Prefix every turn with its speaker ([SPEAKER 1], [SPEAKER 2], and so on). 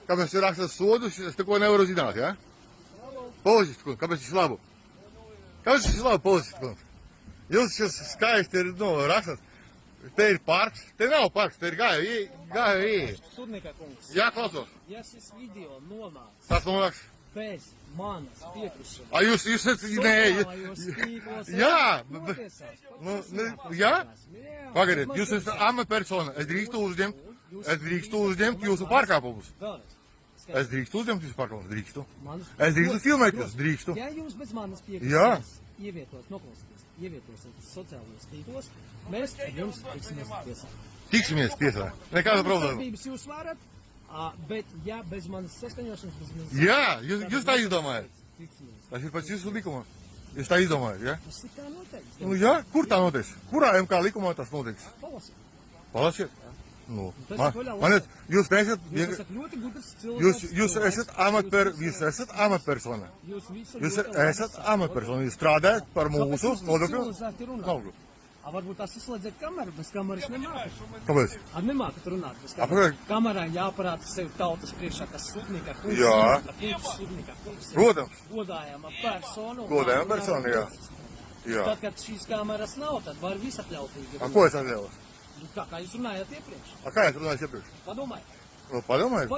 [SPEAKER 1] Kāpēc jūs rakstat sodus, es neko nevaru zināt, ja? Policists kundze, kāpēc tas ir labi? Kāpēc tas ir labi, policists kundze? Jūs šis skaisti ir, rakstat, te ir parks, te nav parks, te ir gāja ieeja.
[SPEAKER 2] Sudnieka kungs.
[SPEAKER 1] Jā, klausos.
[SPEAKER 2] Ja šis video nonāks
[SPEAKER 1] Tas nonāks.
[SPEAKER 2] bez manas piekrišanas.
[SPEAKER 1] A, jūs esat, jā? Pagaidiet, jūs esat amatpersona, es drīkstu uzņemt jūsu pārkāpumus. Es drīkstu uzņemt jūsu pārkāpumus, drīkstu. Es drīkstu filmēt jūs, drīkstu.
[SPEAKER 2] Ja jūs bez manas piekrišanas ievietosiet sociālajos tīklos, mēs ar jums tiksimies tiesā.
[SPEAKER 1] Tiksimies tiesā, nekāda problēma.
[SPEAKER 2] Darbības jūs varat, bet ja bez manas saskaņošanas, bez manas...
[SPEAKER 1] Jā, jūs tā izdomājat. Tas ir pēc jūsu likuma. Jūs tā izdomājat, ja?
[SPEAKER 2] Tas ir tā noteikts.
[SPEAKER 1] Nu jā, kur tā noteiks? Kurā MK likumā tas noteiks?
[SPEAKER 2] Palasiet.
[SPEAKER 1] Palasiet? Nu,
[SPEAKER 2] Tas
[SPEAKER 1] jūs neesat...
[SPEAKER 2] Jūs esat ļoti gudrs cilvēks.
[SPEAKER 1] Jūs esat amatpersona. Jūs esat amatpersona. Jūs strādājat par mūsu nodokļu.
[SPEAKER 2] Varbūt tās izslēdziet kameru, bez kameras nemākat.
[SPEAKER 1] Kāpēc?
[SPEAKER 2] Nemākat runāt bez
[SPEAKER 1] Kāpēc?
[SPEAKER 2] kameras. Kamerā jāparāda sevi tautas priekšā, kas sudnieka kungs.
[SPEAKER 1] Jā.
[SPEAKER 2] Sudnieka kungs.
[SPEAKER 1] Protams.
[SPEAKER 2] Godājama persona.
[SPEAKER 1] Godājama persona, jā. Jā.
[SPEAKER 2] Tad, kad šīs kameras nav, tad var visapļautīgi.
[SPEAKER 1] Ko es atļauju?
[SPEAKER 2] Kā jūs runājāt iepriekš?
[SPEAKER 1] Kā jūs runājat iepriekš?
[SPEAKER 2] Padomājiet.
[SPEAKER 1] Padomājiet.